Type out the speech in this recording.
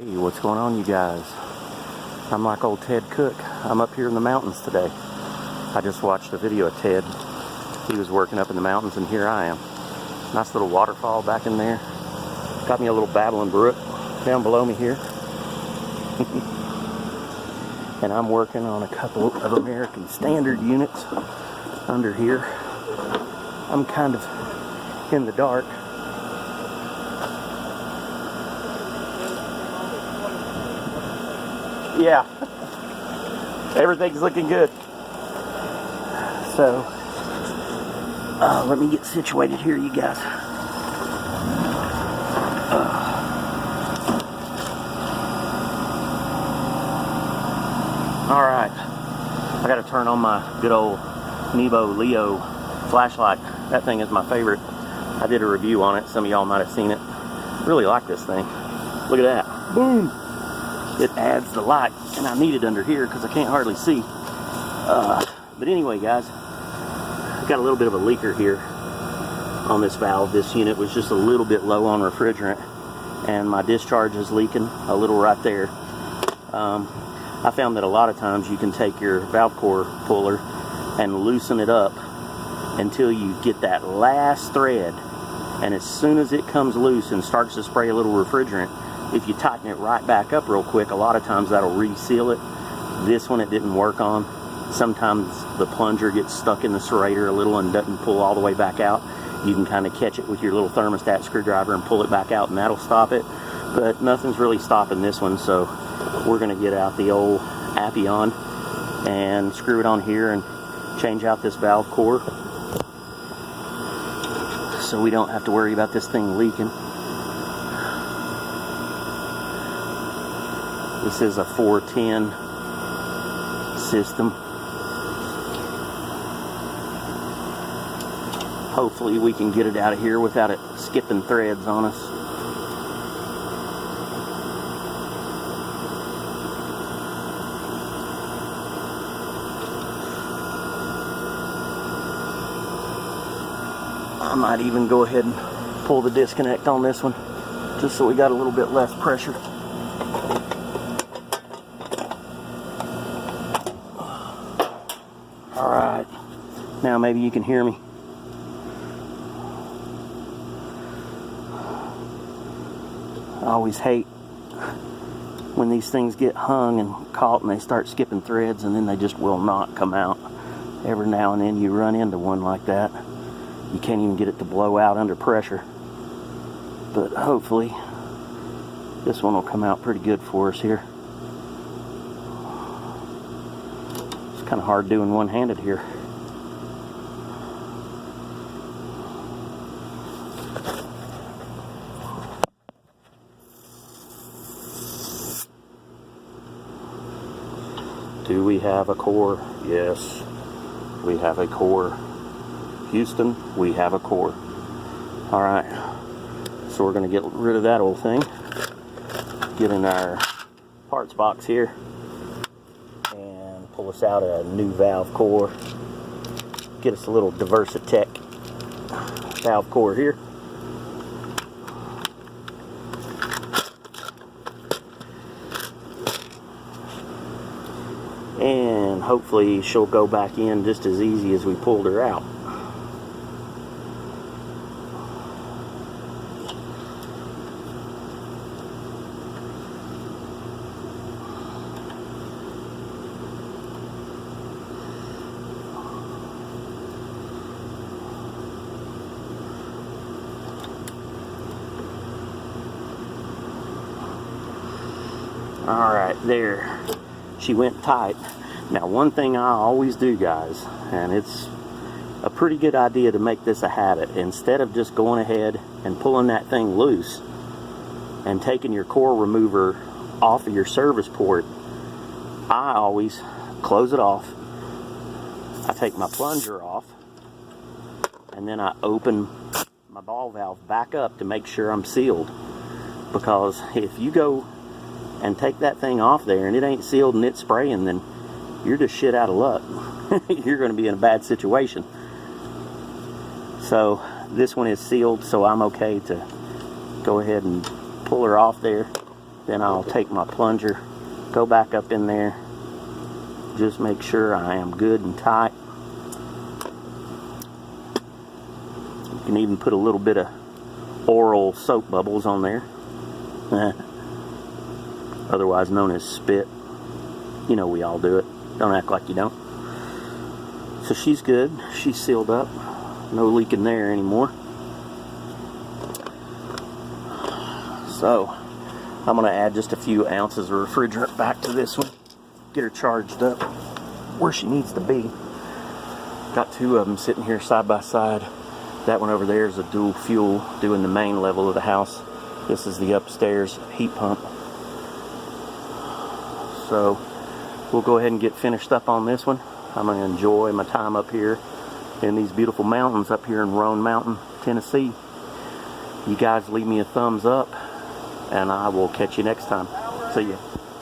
Hey, what's going on, you guys? I'm like old Ted Cook. I'm up here in the mountains today. I just watched a video of Ted. He was working up in the mountains, and here I am. Nice little waterfall back in there. Got me a little babbling brook down below me here. And I'm working on a couple of American Standard units under here. I'm kind of in the dark. Yeah, everything's looking good. So, let me get situated here, you guys. Alright, I gotta turn on my good old Nebo Leo flashlight. That thing is my favorite. I did a review on it. Some of y'all might have seen it. Really like this thing. Look at that. Boom! It adds the light, and I need it under here because I can't hardly see. But anyway, guys, I've got a little bit of a leaker here on this valve. This unit was just a little bit low on refrigerant, and my discharge is leaking a little right there. I found that a lot of times you can take your valve core puller and loosen it up until you get that last thread, and as soon as it comes loose and starts to spray a little refrigerant, if you tighten it right back up real quick, a lot of times that'll reseal it. This one it didn't work on. Sometimes the plunger gets stuck in the schrader a little and doesn't pull all the way back out. You can kind of catch it with your little thermostat screwdriver and pull it back out, and that'll stop it. But nothing's really stopping this one, so we're going to get out the old Appion and screw it on here and change out this valve core so we don't have to worry about this thing leaking. This is a 410 system. Hopefully we can get it out of here without it skipping threads on us. I might even go ahead and pull the disconnect on this one just so we got a little bit less pressure. Alright, now maybe you can hear me. I always hate when these things get hung and caught and they start skipping threads and then they just will not come out. Every now and then you run into one like that. You can't even get it to blow out under pressure. But hopefully this one will come out pretty good for us here. It's kind of hard doing one-handed here. Do we have a core? Yes, we have a core. Houston, we have a core. Alright, so we're going to get rid of that old thing. Get in our parts box here and pull us out a new valve core. Get us a little Diversitech valve core here. And hopefully she'll go back in just as easy as we pulled her out. Alright, there. She went tight. Now, one thing I always do, guys, and it's a pretty good idea to make this a habit. Instead of just going ahead and pulling that thing loose and taking your core remover off of your service port, I always close it off. I take my plunger off, and then I open my ball valve back up to make sure I'm sealed. Because if you go and take that thing off there and it ain't sealed and it's spraying, then you're just shit out of luck. You're going to be in a bad situation. So this one is sealed, so I'm okay to go ahead and pull her off there Then I'll take my plunger, go back up in there, just make sure I am good and tight. You can even put a little bit of oral soap bubbles on there, otherwise known as spit. You know we all do it. Don't act like you don't. So she's good. She's sealed up. No leaking there anymore. So I'm going to add just a few ounces of refrigerant back to this one. Get her charged up where she needs to be. Got two of them sitting here side by side. That one over there is a dual fuel doing the main level of the house. This is the upstairs heat pump. So we'll go ahead and get finished up on this one. I'm going to enjoy my time up here in these beautiful mountains up here in Roan Mountain, Tennessee. You guys leave me a thumbs up, and I will catch you next time. See ya.